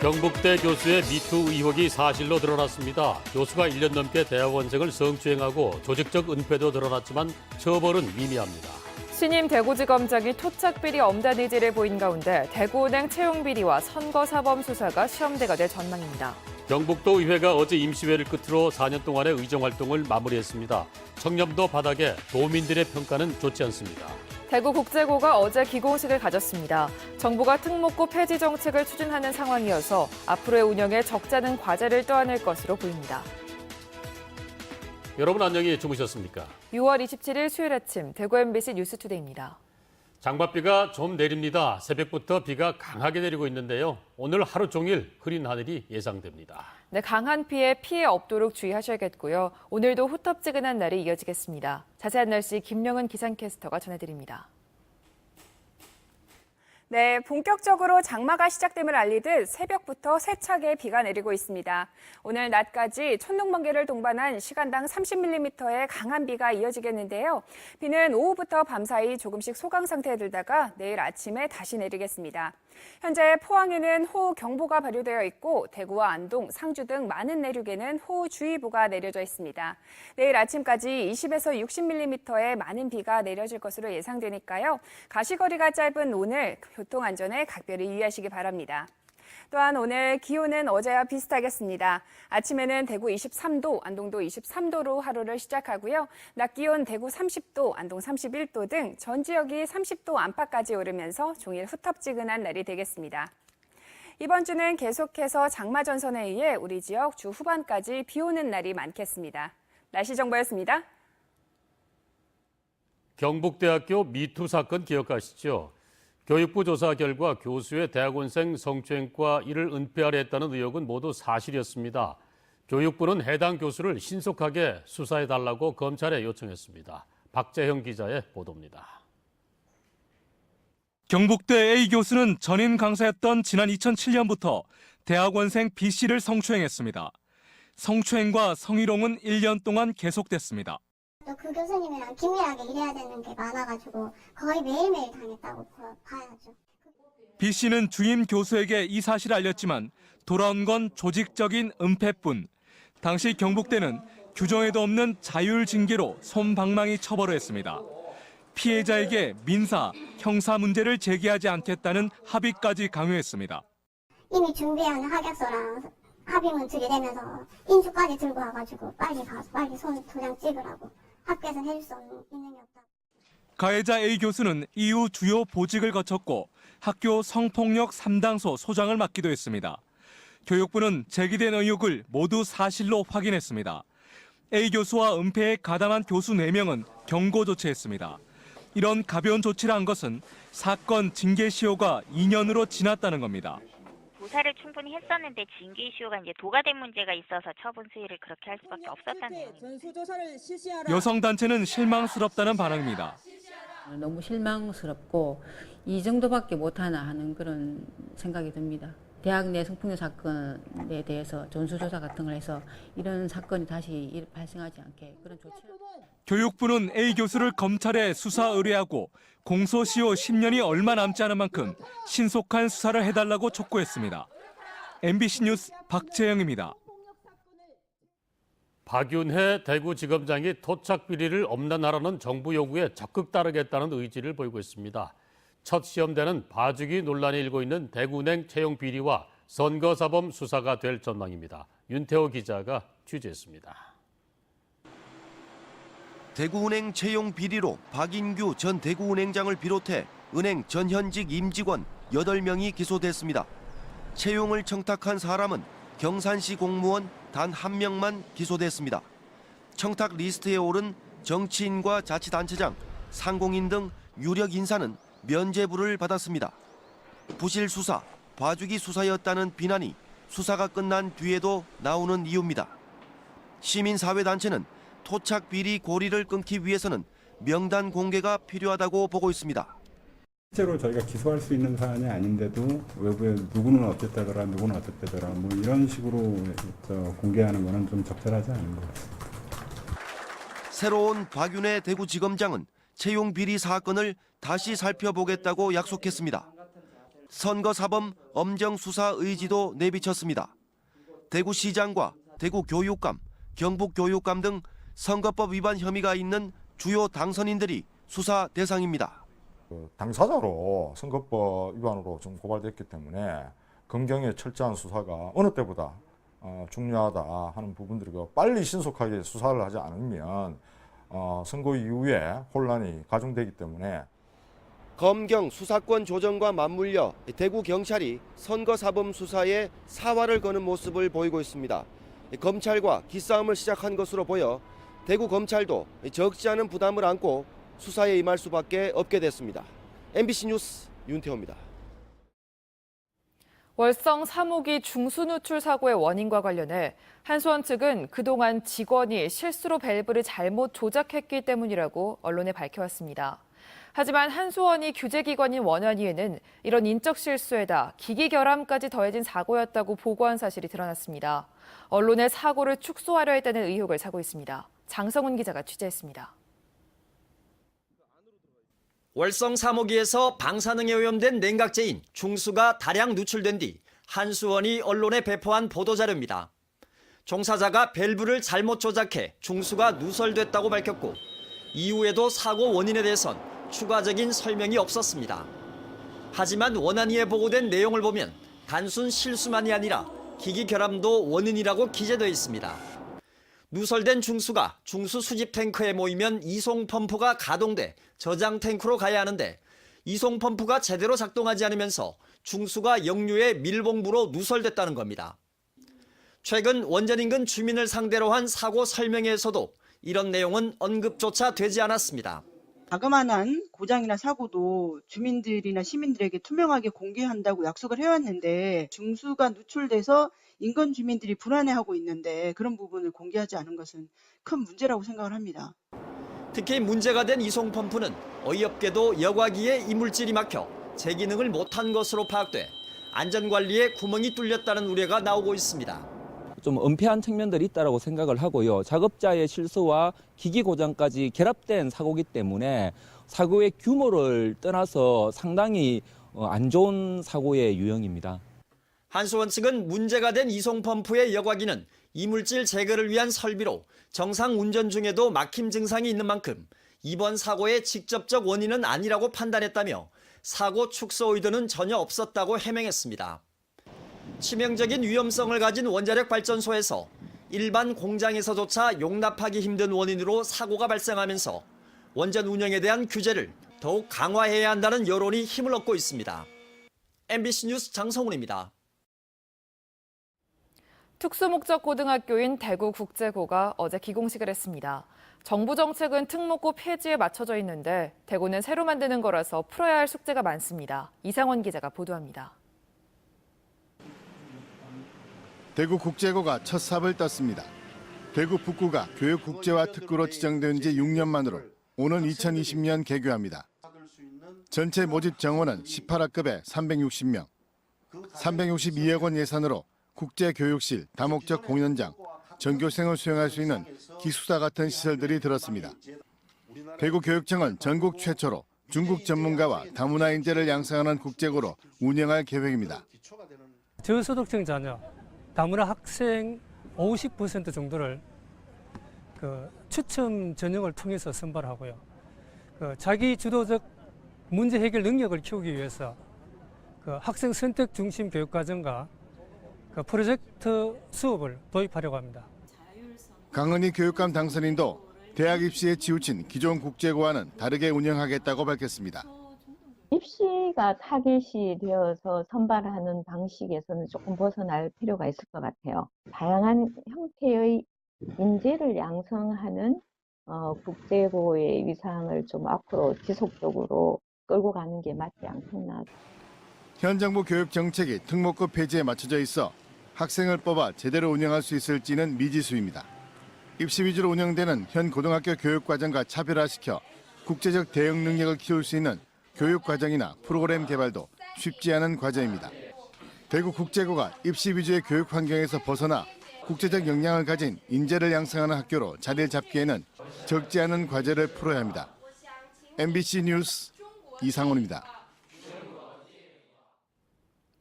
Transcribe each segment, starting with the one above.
경북대 교수의 미투 의혹이 사실로 드러났습니다. 교수가 1년 넘게 대학원생을 성추행하고 조직적 은폐도 드러났지만 처벌은 미미합니다. 신임 대구지검장이 토착비리 엄단 의지를 보인 가운데 대구은행 채용비리와 선거사범 수사가 시험대가 될 전망입니다. 경북도 의회가 어제 임시회를 끝으로 4년 동안의 의정활동을 마무리했습니다. 청렴도 바닥에 도민들의 평가는 좋지 않습니다. 대구국제고가 어제 기공식을 가졌습니다. 정부가 특목고 폐지 정책을 추진하는 상황이어서 앞으로의 운영에 적잖은 과제를 떠안을 것으로 보입니다. 여러분 안녕히 주무셨습니까? 6월 27일 수요일 아침 대구 MBC 뉴스투데이입니다. 장맛비가 좀 내립니다. 새벽부터 비가 강하게 내리고 있는데요. 오늘 하루 종일 흐린 하늘이 예상됩니다. 네, 강한 피해 없도록 주의하셔야겠고요. 오늘도 후텁지근한 날이 이어지겠습니다. 자세한 날씨 김명은 기상캐스터가 전해드립니다. 네, 본격적으로 장마가 시작됨을 알리듯 새벽부터 세차게 비가 내리고 있습니다. 오늘 낮까지 천둥번개를 동반한 시간당 30mm의 강한 비가 이어지겠는데요. 비는 오후부터 밤사이 조금씩 소강 상태에 들다가 내일 아침에 다시 내리겠습니다. 현재 포항에는 호우경보가 발효되어 있고 대구와 안동, 상주 등 많은 내륙에는 호우주의보가 내려져 있습니다. 내일 아침까지 20에서 60mm의 많은 비가 내려질 것으로 예상되니까요. 가시거리가 짧은 오늘 교통안전에 각별히 유의하시기 바랍니다. 또한 오늘 기온은 어제와 비슷하겠습니다. 아침에는 대구 23도, 안동도 23도로 하루를 시작하고요. 낮 기온 대구 30도, 안동 31도 등 전 지역이 30도 안팎까지 오르면서 종일 후텁지근한 날이 되겠습니다. 이번 주는 계속해서 장마 전선에 의해 우리 지역 주 후반까지 비 오는 날이 많겠습니다. 날씨 정보였습니다. 경북대학교 미투 사건 기억하시죠? 교육부 조사 결과 교수의 대학원생 성추행과 이를 은폐하려 했다는 의혹은 모두 사실이었습니다. 교육부는 해당 교수를 신속하게 수사해달라고 검찰에 요청했습니다. 박재형 기자의 보도입니다. 경북대 A 교수는 전임 강사였던 지난 2007년부터 대학원생 B 씨를 성추행했습니다. 성추행과 성희롱은 1년 동안 계속됐습니다. 또 그 교수님이랑 긴밀하게 일해야 되는 게 많아가지고 거의 매일매일 당했다고 봐야죠. B 씨는 주임 교수에게 이 사실을 알렸지만 돌아온 건 조직적인 은폐뿐. 당시 경북대는 규정에도 없는 자율징계로 솜방망이 처벌을 했습니다. 피해자에게 민사, 형사 문제를 제기하지 않겠다는 합의까지 강요했습니다. 이미 준비한 하객서랑 합의문 들이대면서 인수까지 들고 와가지고 빨리 가서 빨리 손 도장 찍으라고. 학교에서는 해줄 수 있는 게 없다. 가해자 A 교수는 이후 주요 보직을 거쳤고 학교 성폭력 3당소 소장을 맡기도 했습니다. 교육부는 제기된 의혹을 모두 사실로 확인했습니다. A 교수와 은폐에 가담한 교수 4명은 경고 조치했습니다. 이런 가벼운 조치를 한 것은 사건 징계 시효가 2년으로 지났다는 겁니다. 조사를 충분히 했었는데 징계 이슈가 이제 도가된 문제가 있어서 처분 수위를 그렇게 할 수밖에 없었다는 내용입니다. 여성 단체는 실망스럽다는 반응입니다. 너무 실망스럽고 이 정도밖에 못하나 하는 그런 생각이 듭니다. 대학 내 성폭력 사건에 대해서 전수조사 같은 걸 해서 이런 사건이 다시 발생하지 않게 그런 조치를. 교육부는 A 교수를 검찰에 수사 의뢰하고 공소시효 10년이 얼마 남지 않은 만큼 신속한 수사를 해달라고 촉구했습니다. MBC 뉴스 박재영입니다. 박윤혜 대구지검장이 토착 비리를 엄단하라는 정부 요구에 적극 따르겠다는 의지를 보이고 있습니다. 첫 시험대는 봐주기 논란이 일고 있는 대구은행 채용 비리와 선거사범 수사가 될 전망입니다. 윤태호 기자가 취재했습니다. 대구은행 채용 비리로 박인규 전 대구은행장을 비롯해 은행 전현직 임직원 8명이 기소됐습니다. 채용을 청탁한 사람은 경산시 공무원 단 1명만 기소됐습니다. 청탁 리스트에 오른 정치인과 자치단체장, 상공인 등 유력 인사는 면죄부를 받았습니다. 부실 수사, 봐주기 수사였다는 비난이 수사가 끝난 뒤에도 나오는 이유입니다. 시민사회단체는 토착 비리 고리를 끊기 위해서는 명단 공개가 필요하다고 보고 있습니다. 실제로 저희가 기소할 수 있는 사안이 아닌데도 외부에 누구는 어쨌다더라, 누구는 어쨌다더라, 뭐 이런 식으로 공개하는 것은 좀 적절하지 않은 것 같습니다. 새로운 박윤혜 대구지검장은 채용 비리 사건을 다시 살펴보겠다고 약속했습니다. 선거사범 엄정 수사 의지도 내비쳤습니다. 대구시장과 대구교육감, 경북교육감 등 선거법 위반 혐의가 있는 주요 당선인들이 수사 대상입니다. 당사자로 선거법 위반으로 좀 고발됐기 때문에 검경의 철저한 수사가 어느 때보다 중요하다 하는 부분들이고, 빨리 신속하게 수사를 하지 않으면 선거 이후에 혼란이 가중되기 때문에 검경 수사권 조정과 맞물려 대구경찰이 선거사범 수사에 사활을 거는 모습을 보이고 있습니다. 검찰과 기싸움을 시작한 것으로 보여 대구검찰도 적지 않은 부담을 안고 수사에 임할 수밖에 없게 됐습니다. MBC 뉴스 윤태호입니다. 월성 3호기 중수 누출 사고의 원인과 관련해 한수원 측은 그동안 직원이 실수로 밸브를 잘못 조작했기 때문이라고 언론에 밝혀왔습니다. 하지만 한수원이 규제기관인 원안위에는 이런 인적 실수에다 기기 결함까지 더해진 사고였다고 보고한 사실이 드러났습니다. 언론의 사고를 축소하려 했다는 의혹을 사고 있습니다. 장성훈 기자가 취재했습니다. 월성 3호기에서 방사능에 오염된 냉각제인 중수가 다량 누출된 뒤 한수원이 언론에 배포한 보도자료입니다. 종사자가 밸브를 잘못 조작해 중수가 누설됐다고 밝혔고, 이후에도 사고 원인에 대해선 추가적인 설명이 없었습니다. 하지만 원안위에 보고된 내용을 보면 단순 실수만이 아니라 기기 결함도 원인이라고 기재되어 있습니다. 누설된 중수가 중수 수집 탱크에 모이면 이송 펌프가 가동돼 저장 탱크로 가야 하는데, 이송 펌프가 제대로 작동하지 않으면서 중수가 역류해 밀봉부로 누설됐다는 겁니다. 최근 원전 인근 주민을 상대로 한 사고 설명회에서도 이런 내용은 언급조차 되지 않았습니다. 자그마한 고장이나 사고도 주민들이나 시민들에게 투명하게 공개한다고 약속을 해왔는데, 중수가 누출돼서 인근 주민들이 불안해하고 있는데 그런 부분을 공개하지 않은 것은 큰 문제라고 생각을 합니다. 특히 문제가 된 이송 펌프는 어이없게도 여과기에 이물질이 막혀 제기능을 못한 것으로 파악돼 안전관리에 구멍이 뚫렸다는 우려가 나오고 있습니다. 좀 은폐한 측면들이 있다고 생각을 하고요. 작업자의 실수와 기기 고장까지 결합된 사고이기 때문에 사고의 규모를 떠나서 상당히 안 좋은 사고의 유형입니다. 한수원 측은 문제가 된 이송 펌프의 여과기는 이물질 제거를 위한 설비로 정상 운전 중에도 막힘 증상이 있는 만큼 이번 사고의 직접적 원인은 아니라고 판단했다며 사고 축소 의도는 전혀 없었다고 해명했습니다. 치명적인 위험성을 가진 원자력 발전소에서 일반 공장에서조차 용납하기 힘든 원인으로 사고가 발생하면서 원전 운영에 대한 규제를 더욱 강화해야 한다는 여론이 힘을 얻고 있습니다. MBC 뉴스 장성훈입니다. 특수목적 고등학교인 대구국제고가 어제 기공식을 했습니다. 정부 정책은 특목고 폐지에 맞춰져 있는데 대구는 새로 만드는 거라서 풀어야 할 숙제가 많습니다. 이상원 기자가 보도합니다. 대구국제고가 첫 삽을 떴습니다. 대구 북구가 교육국제화 특구로 지정된 지 6년 만으로 오는 2020년 개교합니다. 전체 모집 정원은 18학급에 360명, 362억 원 예산으로 국제교육실, 다목적 공연장, 전교생을 수용할 수 있는 기숙사 같은 시설들이 들었습니다. 대구교육청은 전국 최초로 중국 전문가와 다문화 인재를 양성하는 국제고로 운영할 계획입니다. 저소득층 자녀, 다문화 학생 50% 정도를 추첨 전형을 통해서 선발하고요. 자기 주도적 문제 해결 능력을 키우기 위해서 학생 선택 중심 교육과정과 프로젝트 수업을 도입하려고 합니다. 강은희 교육감 당선인도 대학 입시에 치우친 기존 국제고와는 다르게 운영하겠다고 밝혔습니다. 입시가 타깃이 되어서 선발하는 방식에서는 조금 벗어날 필요가 있을 것 같아요. 다양한 형태의 인재를 양성하는 국제고의 위상을 좀 앞으로 지속적으로 끌고 가는 게 맞지 않겠나. 현 정부 교육 정책이 특목고 폐지에 맞춰져 있어 학생을 뽑아 제대로 운영할 수 있을지는 미지수입니다. 입시 위주로 운영되는 현 고등학교 교육과정과 차별화시켜 국제적 대응 능력을 키울 수 있는 교육과정이나 프로그램 개발도 쉽지 않은 과제입니다. 대구국제고가 입시 위주의 교육 환경에서 벗어나 국제적 역량을 가진 인재를 양성하는 학교로 자리를 잡기에는 적지 않은 과제를 풀어야 합니다. MBC 뉴스 이상훈입니다.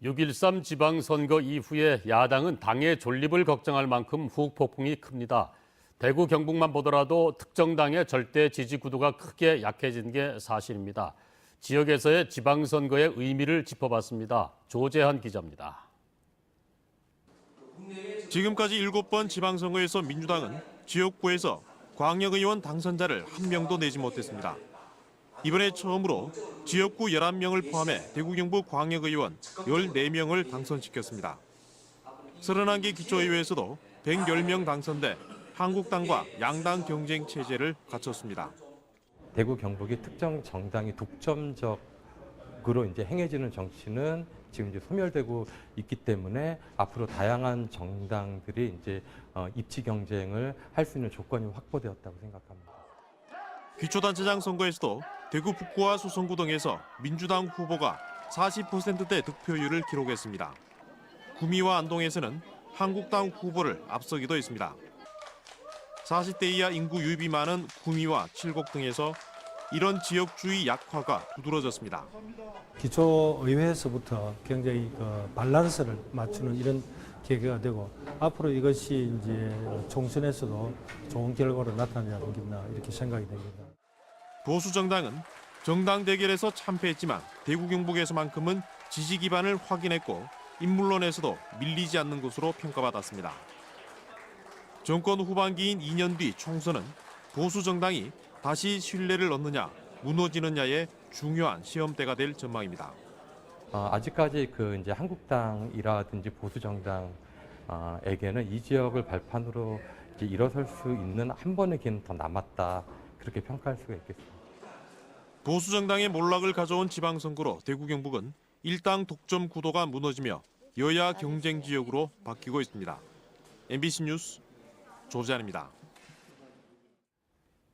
6.13 지방선거 이후에 야당은 당의 존립을 걱정할 만큼 후폭풍이 큽니다. 대구 경북만 보더라도 특정 당의 절대 지지 구도가 크게 약해진 게 사실입니다. 지역에서의 지방선거의 의미를 짚어봤습니다. 조재한 기자입니다. 지금까지 7번 지방선거에서 민주당은 지역구에서 광역의원 당선자를 한 명도 내지 못했습니다. 이번에 처음으로 지역구 11명을 포함해 대구 경북 광역의원 14명을 당선시켰습니다. 31개 기초의회에서도 110명 당선돼 한국당과 양당 경쟁 체제를 갖췄습니다. 대구 경북이 특정 정당이 독점적으로 이제 행해지는 정치는 지금 이제 소멸되고 있기 때문에 앞으로 다양한 정당들이 이제 입지 경쟁을 할 수 있는 조건이 확보되었다고 생각합니다. 기초단체장 선거에서도 대구 북구와 수성구 등에서 민주당 후보가 40%대 득표율을 기록했습니다. 구미와 안동에서는 한국당 후보를 앞서기도 했습니다. 40대 이하 인구 유입이 많은 구미와 칠곡 등에서 이런 지역주의 약화가 두드러졌습니다. 기초의회에서부터 굉장히 밸런스를 맞추는 이런 계기가 되고 앞으로 이것이 이제 총선에서도 좋은 결과로 나타나지 않겠나 이렇게 생각이 됩니다. 보수 정당은 정당 대결에서 참패했지만 대구 경북에서만큼은 지지 기반을 확인했고 인물론에서도 밀리지 않는 것으로 평가받았습니다. 정권 후반기인 2년 뒤 총선은 보수 정당이 다시 신뢰를 얻느냐 무너지느냐의 중요한 시험대가 될 전망입니다. 아직까지 이제 한국당이라든지 보수 정당에게는 이 지역을 발판으로 이제 일어설 수 있는 한 번의 기회는 더 남았다 그렇게 평가할 수가 있겠습니다. 보수 정당의 몰락을 가져온 지방선거로 대구 경북은 일당 독점 구도가 무너지며 여야 경쟁 지역으로 바뀌고 있습니다. MBC 뉴스 조재한입니다.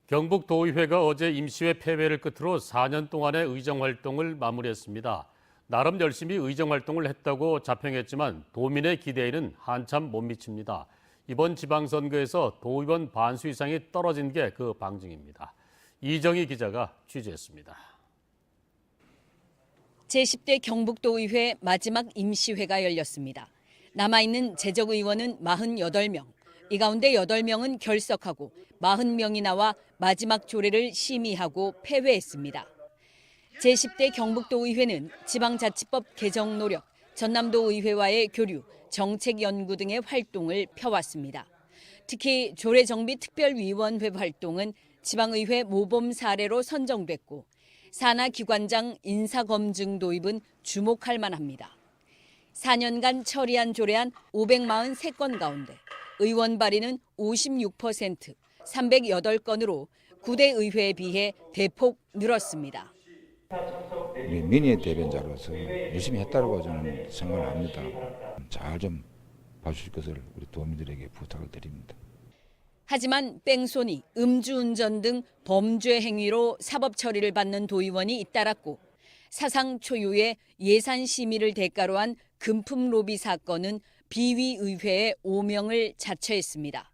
경북도의회가 어제 임시회 폐회를 끝으로 4년 동안의 의정활동을 마무리했습니다. 나름 열심히 의정활동을 했다고 자평했지만 도민의 기대에는 한참 못 미칩니다. 이번 지방선거에서 도의원 반수 이상이 떨어진 게 그 방증입니다. 이정희 기자가 취재했습니다. 제10대 경북도의회 마지막 임시회가 열렸습니다. 남아있는 재적의원은 48명. 이 가운데 8명은 결석하고 40명이 나와 마지막 조례를 심의하고 폐회했습니다. 제10대 경북도의회는 지방자치법 개정 노력, 전남도의회와의 교류, 정책 연구 등의 활동을 펴왔습니다. 특히 조례정비특별위원회 활동은 지방의회 모범 사례로 선정됐고 산하기관장 인사검증 도입은 주목할 만합니다. 4년간 처리한 조례안 543건 가운데 의원 발의는 56%, 308건으로 9대 의회에 비해 대폭 늘었습니다. 민의의 대변자로서 열심히 했다고 저는 생각을 합니다. 잘 좀 봐주실 것을 우리 도민들에게 부탁을 드립니다. 하지만 뺑소니, 음주운전 등 범죄 행위로 사법 처리를 받는 도의원이 잇따랐고 사상 초유의 예산 심의를 대가로 한 금품 로비 사건은 비위의회에 오명을 자처했습니다.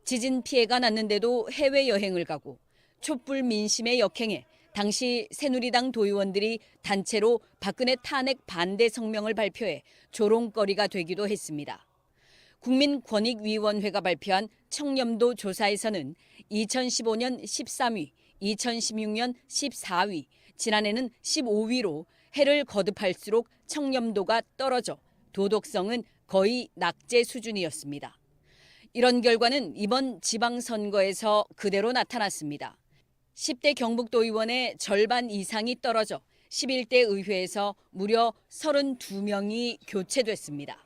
지진 피해가 났는데도 해외여행을 가고 촛불 민심의 역행에 당시 새누리당 도의원들이 단체로 박근혜 탄핵 반대 성명을 발표해 조롱거리가 되기도 했습니다. 국민권익위원회가 발표한 청렴도 조사에서는 2015년 13위, 2016년 14위, 지난해는 15위로 해를 거듭할수록 청렴도가 떨어져 도덕성은 거의 낙제 수준이었습니다. 이런 결과는 이번 지방선거에서 그대로 나타났습니다. 10대 경북도의원의 절반 이상이 떨어져 11대 의회에서 무려 32명이 교체됐습니다.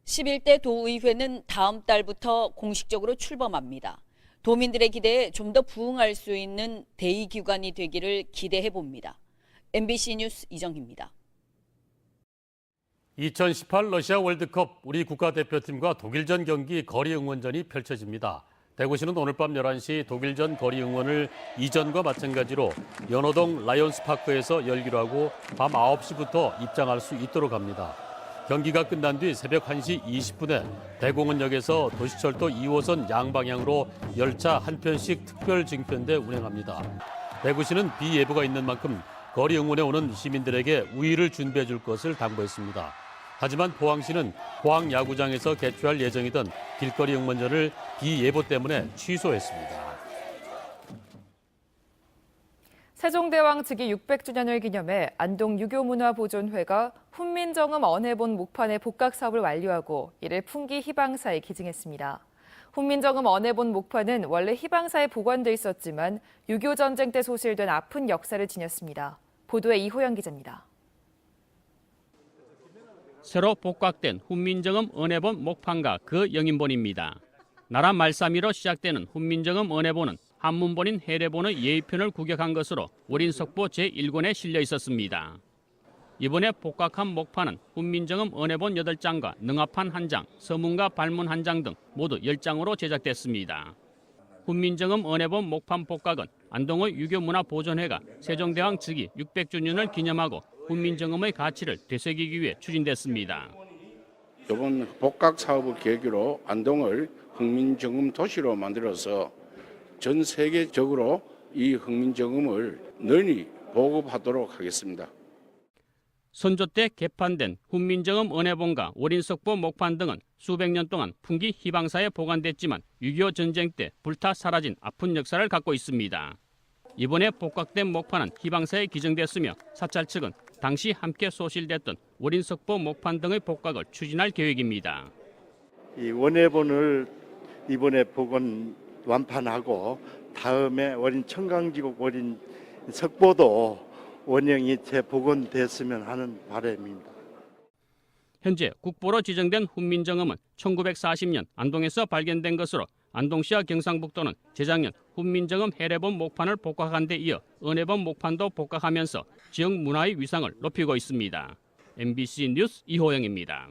11대 도의회는 다음 달부터 공식적으로 출범합니다. 도민들의 기대에 좀 더 부응할 수 있는 대의기관이 되기를 기대해 봅니다. MBC 뉴스 이정희입니다. 2018 러시아 월드컵 우리 국가대표팀과 독일전 경기 거리 응원전이 펼쳐집니다. 대구시는 오늘 밤 11시 독일전 거리 응원을 이전과 마찬가지로 연호동 라이온스파크에서 열기로 하고 밤 9시부터 입장할 수 있도록 합니다. 경기가 끝난 뒤 새벽 1시 20분에 대공원역에서 도시철도 2호선 양방향으로 열차 한 편씩 특별 증편대 운행합니다. 대구시는 비 예보가 있는 만큼 거리 응원에 오는 시민들에게 우위를 준비해 줄 것을 당부했습니다. 하지만 포항시는 포항 야구장에서 개최할 예정이던 길거리 응원전을 비예보 때문에 취소했습니다. 세종대왕 즉위 600주년을 기념해 안동 유교문화보존회가 훈민정음 언해본 목판의 복각 사업을 완료하고 이를 풍기 희방사에 기증했습니다. 훈민정음 언해본 목판은 원래 희방사에 보관돼 있었지만 6.25 전쟁 때 소실된 아픈 역사를 지녔습니다. 보도에 이호영 기자입니다. 새로 복각된 훈민정음 언해본 목판과 그 영인본입니다. 나라 말싸미로 시작되는 훈민정음 언해본은 한문본인 해례본의 예의편을 구격한 것으로 월인석보 제1권에 실려 있었습니다. 이번에 복각한 목판은 훈민정음 언해본 8장과 능합판 1장, 서문과 발문 1장 등 모두 10장으로 제작됐습니다. 훈민정음 언해본 목판 복각은 안동의 유교문화보존회가 세종대왕 즉위 600주년을 기념하고 훈민정음의 가치를 되새기기 위해 추진됐습니다. 이번 복각 사업을 계기로 안동을 훈민정음 도시로 만들어서 전 세계적으로 이 훈민정음을 널리 보급하도록 하겠습니다. 선조 때 개판된 훈민정음 언해본과 월인석보 목판 등은 수백 년 동안 풍기 희방사에 보관됐지만 6.25 전쟁 때 불타 사라진 아픈 역사를 갖고 있습니다. 이번에 복각된 목판은 희방사에 기증됐으며 사찰 측은 당시 함께 소실됐던 월인석보 목판 등의 복각을 추진할 계획입니다. 이 원해본을 이번에 복원 완판하고 다음에 월인 청강지국 월인 석보도 원형이 재복원됐으면 하는 바람입니다. 현재 국보로 지정된 훈민정음은 1940년 안동에서 발견된 것으로 안동시와 경상북도는 재작년 훈민정음 해례본 목판을 복각한 데 이어 언해본 목판도 복각하면서 지역 문화의 위상을 높이고 있습니다. MBC 뉴스 이호영입니다.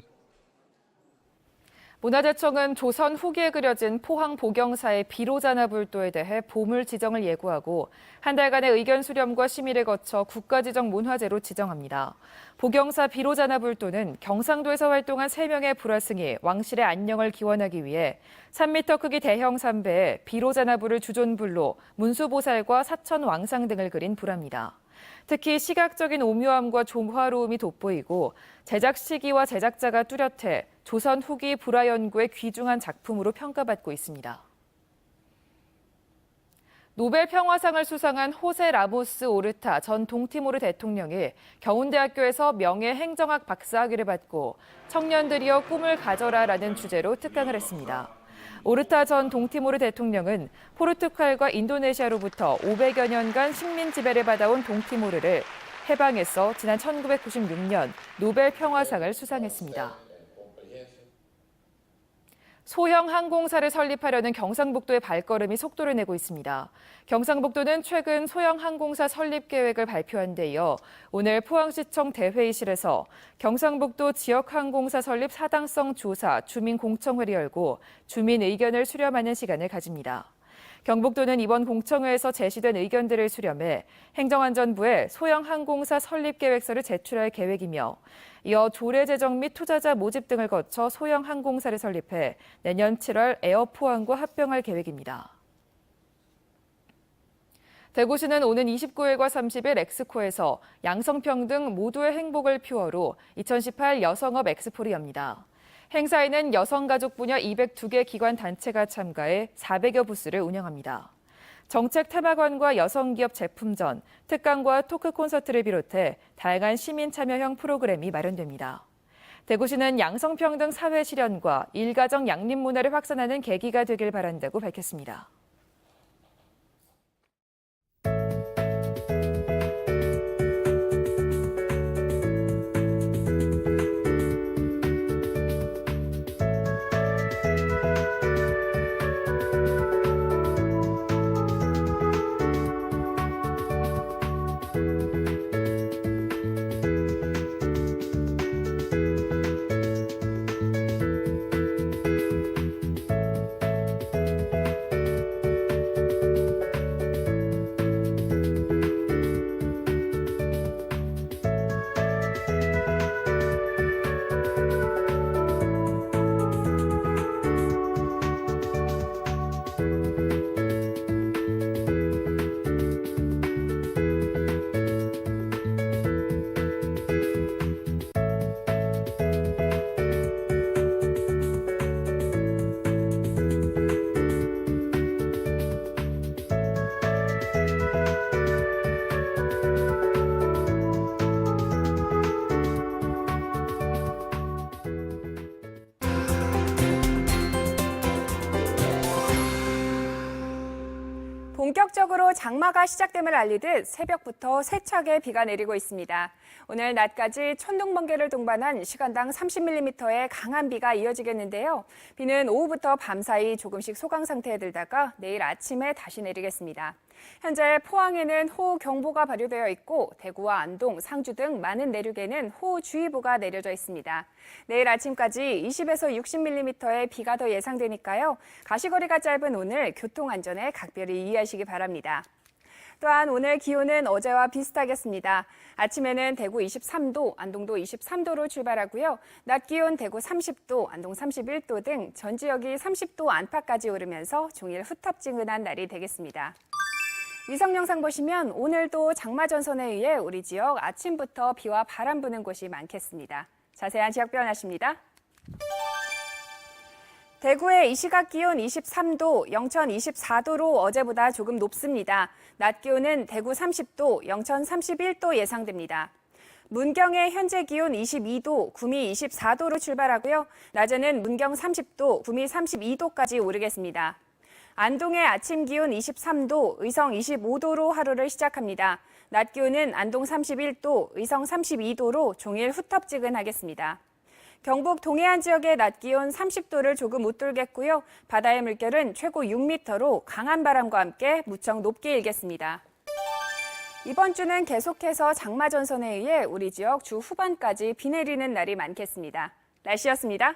문화재청은 조선 후기에 그려진 포항 보경사의 비로자나불도에 대해 보물 지정을 예고하고 한 달간의 의견 수렴과 심의를 거쳐 국가지정 문화재로 지정합니다. 보경사 비로자나불도는 경상도에서 활동한 3명의 불화승이 왕실의 안녕을 기원하기 위해 3m 크기 대형 삼배에 비로자나불을 주존불로 문수보살과 사천 왕상 등을 그린 불화입니다. 특히 시각적인 오묘함과 조화로움이 돋보이고 제작 시기와 제작자가 뚜렷해 조선 후기 불화 연구의 귀중한 작품으로 평가받고 있습니다. 노벨 평화상을 수상한 호세 라모스 오르타 전 동티모르 대통령이 겨운대학교에서 명예행정학 박사학위를 받고 청년들이여 꿈을 가져라라는 주제로 특강을 했습니다. 오르타 전 동티모르 대통령은 포르투갈과 인도네시아로부터 500여 년간 식민 지배를 받아온 동티모르를 해방해서 지난 1996년 노벨 평화상을 수상했습니다. 소형 항공사를 설립하려는 경상북도의 발걸음이 속도를 내고 있습니다. 경상북도는 최근 소형 항공사 설립 계획을 발표한 데 이어 오늘 포항시청 대회의실에서 경상북도 지역항공사 설립 사당성 조사 주민공청회를 열고 주민 의견을 수렴하는 시간을 가집니다. 경북도는 이번 공청회에서 제시된 의견들을 수렴해 행정안전부에 소형 항공사 설립 계획서를 제출할 계획이며 이어 조례 제정 및 투자자 모집 등을 거쳐 소형 항공사를 설립해 내년 7월 에어포항과 합병할 계획입니다. 대구시는 오는 29일과 30일 엑스코에서 양성평등 모두의 행복을 표어로 2018 여성업 엑스포를 엽니다. 행사에는 여성가족 분야 202개 기관 단체가 참가해 400여 부스를 운영합니다. 정책 테마관과 여성기업 제품전, 특강과 토크 콘서트를 비롯해 다양한 시민 참여형 프로그램이 마련됩니다. 대구시는 양성평등 사회 실현과 일가정 양립 문화를 확산하는 계기가 되길 바란다고 밝혔습니다. 본격적으로 장마가 시작됨을 알리듯 새벽부터 세차게 비가 내리고 있습니다. 오늘 낮까지 천둥, 번개를 동반한 시간당 30mm의 강한 비가 이어지겠는데요. 비는 오후부터 밤사이 조금씩 소강 상태에 들다가 내일 아침에 다시 내리겠습니다. 현재 포항에는 호우경보가 발효되어 있고 대구와 안동, 상주 등 많은 내륙에는 호우주의보가 내려져 있습니다. 내일 아침까지 20에서 60mm의 비가 더 예상되니까요. 가시거리가 짧은 오늘 교통안전에 각별히 유의하시기 바랍니다. 또한 오늘 기온은 어제와 비슷하겠습니다. 아침에는 대구 23도, 안동도 23도로 출발하고요. 낮 기온 대구 30도, 안동 31도 등 전 지역이 30도 안팎까지 오르면서 종일 후텁지근한 날이 되겠습니다. 위성 영상 보시면 오늘도 장마 전선에 의해 우리 지역 아침부터 비와 바람 부는 곳이 많겠습니다. 자세한 지역 변화입니다. 대구의 이 시각 기온 23도, 영천 24도로 어제보다 조금 높습니다. 낮 기온은 대구 30도, 영천 31도 예상됩니다. 문경의 현재 기온 22도, 구미 24도로 출발하고요. 낮에는 문경 30도, 구미 32도까지 오르겠습니다. 안동의 아침 기온 23도, 의성 25도로 하루를 시작합니다. 낮 기온은 안동 31도, 의성 32도로 종일 후텁지근하겠습니다. 경북 동해안 지역의 낮 기온 30도를 조금 웃돌겠고요. 바다의 물결은 최고 6m로 강한 바람과 함께 무척 높게 일겠습니다. 이번 주는 계속해서 장마 전선에 의해 우리 지역 주 후반까지 비 내리는 날이 많겠습니다. 날씨였습니다.